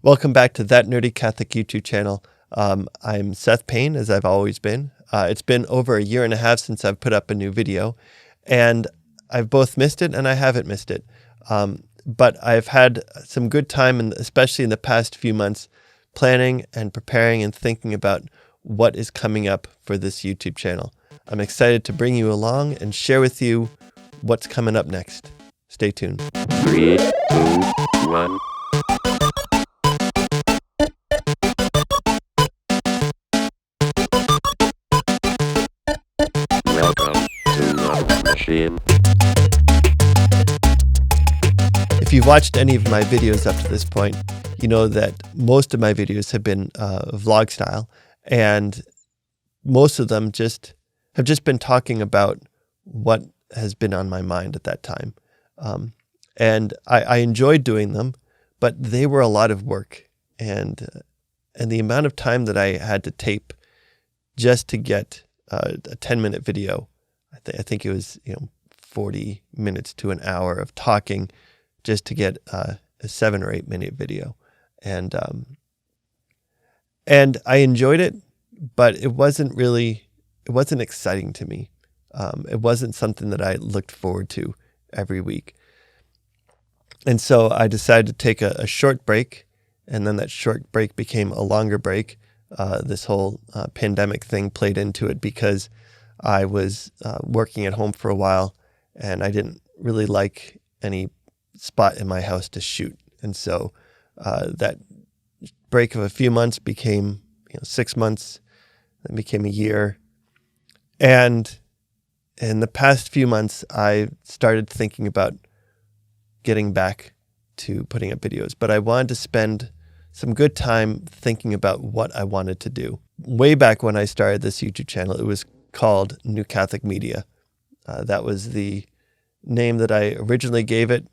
Welcome back to That Nerdy Catholic YouTube channel. I'm Seth Payne, as I've always been. It's been over a year and a half since I've put up a new video, and I've both missed it and I haven't missed it. But I've had some good time, and especially in the past few months, planning and preparing and thinking about what is coming up for this YouTube channel. I'm excited to bring you along and share with you what's coming up next. Stay tuned. 3, 2, 1. Welcome to Love Machine. If you've watched any of my videos up to this point, you know that most of my videos have been vlog style, and most of them have just been talking about what has been on my mind at that time. And I enjoyed doing them, but they were a lot of work, and the amount of time that I had to tape just to get a 10-minute video, I think it was 40 minutes to an hour of talking just to get a 7 or 8 minute video, and I enjoyed it, but it wasn't exciting to me. It wasn't something that I looked forward to every week. And so I decided to take a short break, and then that short break became a longer break. This whole pandemic thing played into it because I was working at home for a while, and I didn't really like any spot in my house to shoot. And so that break of a few months became 6 months, then became a year. And in the past few months, I started thinking about getting back to putting up videos, but I wanted to spend some good time thinking about what I wanted to do. Way back when I started this YouTube channel, it was called New Catholic Media. That was the name that I originally gave it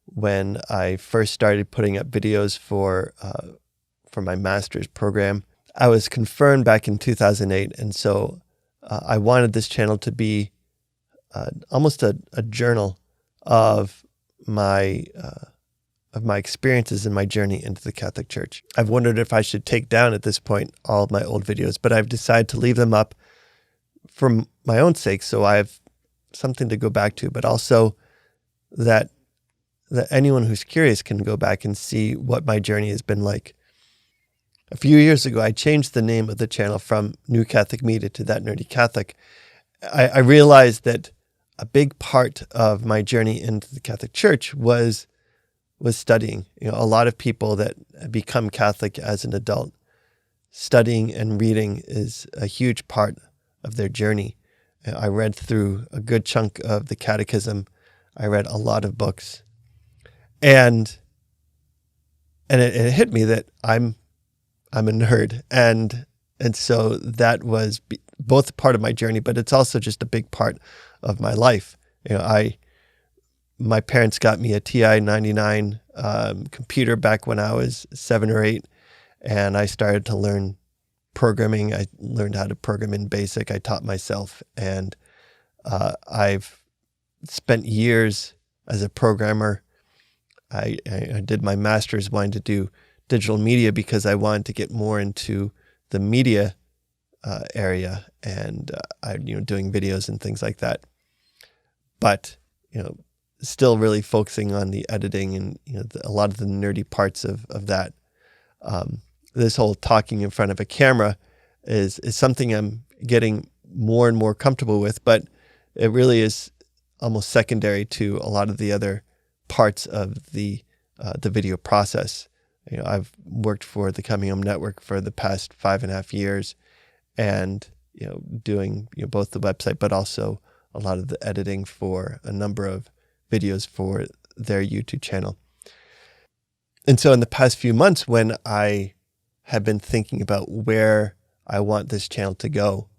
when I first started putting up videos for my master's program. I was confirmed back in 2008, and so I wanted this channel to be almost a journal of my experiences in my journey into the Catholic Church. I've wondered if I should take down at this point all of my old videos, but I've decided to leave them up for my own sake, so I have something to go back to, but also that anyone who's curious can go back and see what my journey has been like. A few years ago, I changed the name of the channel from New Catholic Media to That Nerdy Catholic. I realized that a big part of my journey into the Catholic Church was studying. A lot of people that become Catholic as an adult, studying and reading is a huge part of their journey. I read through a good chunk of the Catechism. I read a lot of books, and it hit me that I'm a nerd, and so that was both part of my journey, but it's also just a big part of my life. My parents got me a TI 99 computer back when I was 7 or 8, and I started to learn programming. I learned how to program in BASIC. I taught myself, and I've spent years as a programmer. I did my master's wanting to do digital media because I wanted to get more into the media area, and doing videos and things like that. But still really focusing on the editing and a lot of the nerdy parts of that. This whole talking in front of a camera is something I'm getting more and more comfortable with, but it really is almost secondary to a lot of the other parts of the video process. I've worked for the Coming Home Network for the past 5.5 years, and doing both the website, but also a lot of the editing for a number of videos for their YouTube channel. And so in the past few months, when I have been thinking about where I want this channel to go,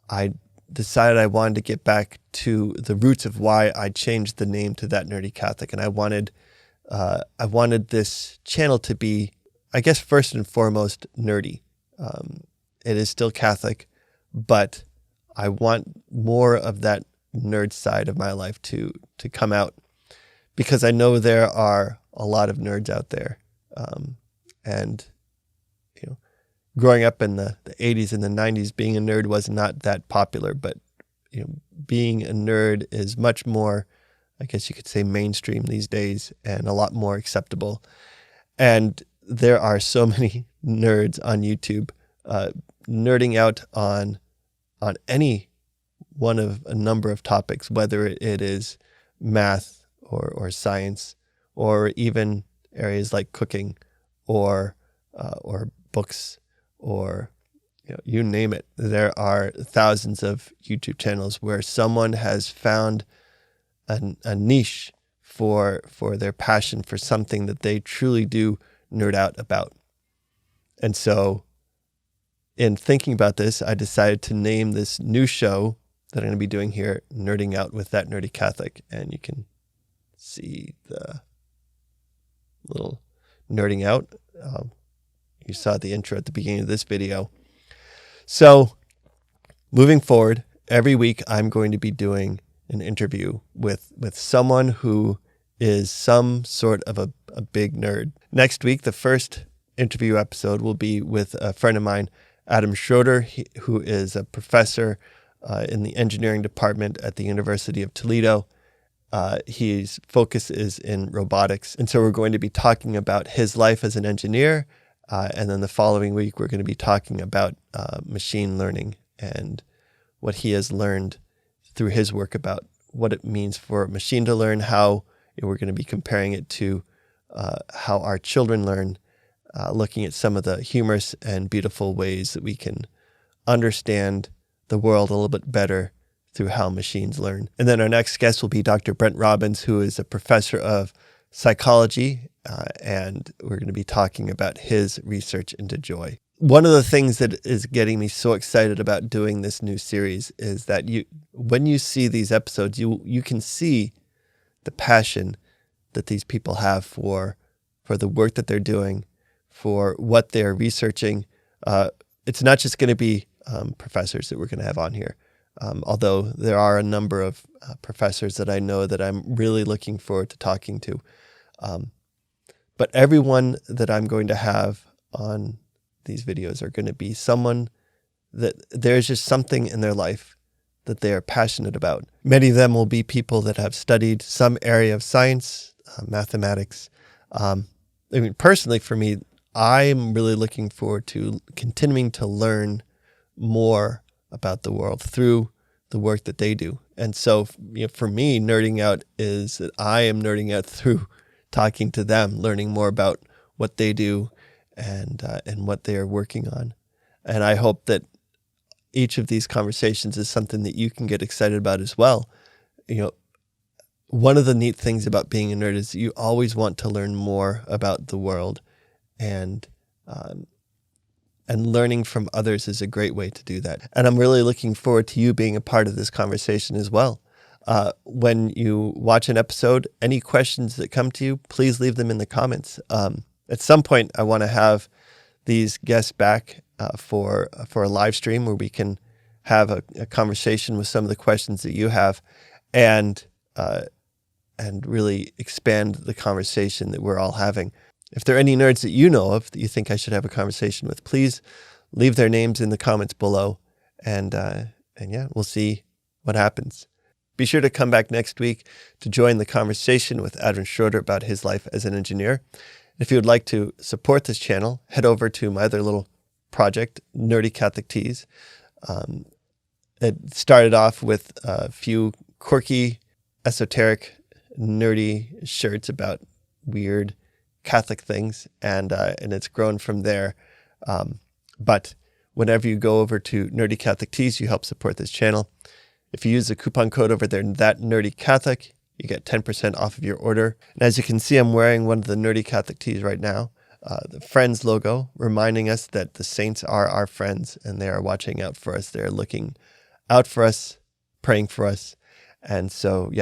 I decided I wanted to get back to the roots of why I changed the name to That Nerdy Catholic. And I wanted this channel to be, I guess, first and foremost, nerdy. It is still Catholic, but I want more of that nerd side of my life to come out, because I know there are a lot of nerds out there. And, growing up in the 80s and the 90s, being a nerd was not that popular, but, being a nerd is much more, I guess you could say, mainstream these days and a lot more acceptable. And there are so many nerds on YouTube nerding out on any one of a number of topics, whether it is math or science, or even areas like cooking or books, or you name it. There are thousands of YouTube channels where someone has found a niche for their passion for something that they truly do nerd out about. And so in thinking about this, I decided to name this new show that I'm going to be doing here, Nerding Out with That Nerdy Catholic. And you can see the little nerding out. You saw the intro at the beginning of this video. So moving forward, every week I'm going to be doing an interview with someone who is some sort of a big nerd. Next week, the first interview episode will be with a friend of mine, Adam Schroeder, who is a professor in the engineering department at the University of Toledo. His focus is in robotics. And so we're going to be talking about his life as an engineer. And then the following week, we're going to be talking about machine learning and what he has learned through his work about what it means for a machine to learn, how we're going to be comparing it to how our children learn, looking at some of the humorous and beautiful ways that we can understand the world a little bit better through how machines learn. And then our next guest will be Dr. Brent Robbins, who is a professor of psychology, and we're going to be talking about his research into joy. One of the things that is getting me so excited about doing this new series is that when you see these episodes, you can see the passion that these people have for the work that they're doing, for what they're researching. It's not just going to be professors that we're going to have on here, although there are a number of professors that I know that I'm really looking forward to talking to. But everyone that I'm going to have on these videos are going to be someone that there's just something in their life that they are passionate about. Many of them will be people that have studied some area of science, mathematics. Personally for me, I'm really looking forward to continuing to learn more about the world through the work that they do. And so for me, nerding out is that I am nerding out through talking to them, learning more about what they do and what they are working on. And I hope that each of these conversations is something that you can get excited about as well. One of the neat things about being a nerd is you always want to learn more about the world, and learning from others is a great way to do that. And I'm really looking forward to you being a part of this conversation as well. When you watch an episode, any questions that come to you, please leave them in the comments. At some point, I want to have these guests back for a live stream where we can have a conversation with some of the questions that you have, and really expand the conversation that we're all having. If there are any nerds that you know of that you think I should have a conversation with, please leave their names in the comments below, and we'll see what happens. Be sure to come back next week to join the conversation with Adam Schroeder about his life as an engineer. If you would like to support this channel, head over to my other little project, Nerdy Catholic Tees. It started off with a few quirky, esoteric, nerdy shirts about weird Catholic things, and it's grown from there. But whenever you go over to Nerdy Catholic Tees, you help support this channel. If you use the coupon code over there, That Nerdy Catholic, you get 10% off of your order. And as you can see, I'm wearing one of the Nerdy Catholic tees right now, the Friends logo, reminding us that the saints are our friends and they are watching out for us. They're looking out for us, praying for us. And so,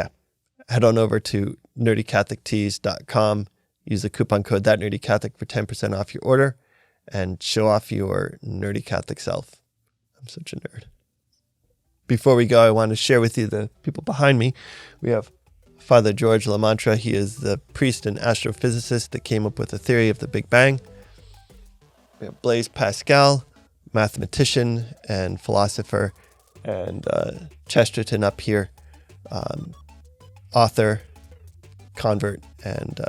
head on over to nerdycatholictees.com. Use the coupon code That Nerdy Catholic for 10% off your order and show off your nerdy Catholic self. I'm such a nerd. Before we go, I want to share with you the people behind me. We have Father George Lamantra. He is the priest and astrophysicist that came up with the theory of the Big Bang. We have Blaise Pascal, mathematician and philosopher, and Chesterton up here, author, convert, and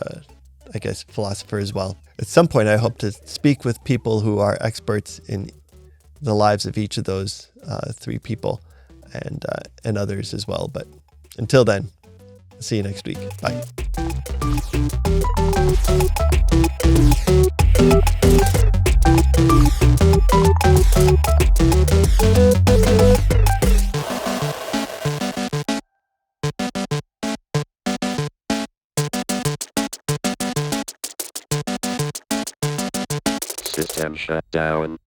I guess philosopher as well. At some point, I hope to speak with people who are experts in the lives of each of those three people and others as well. But until then, see you next week. Bye. System shut down.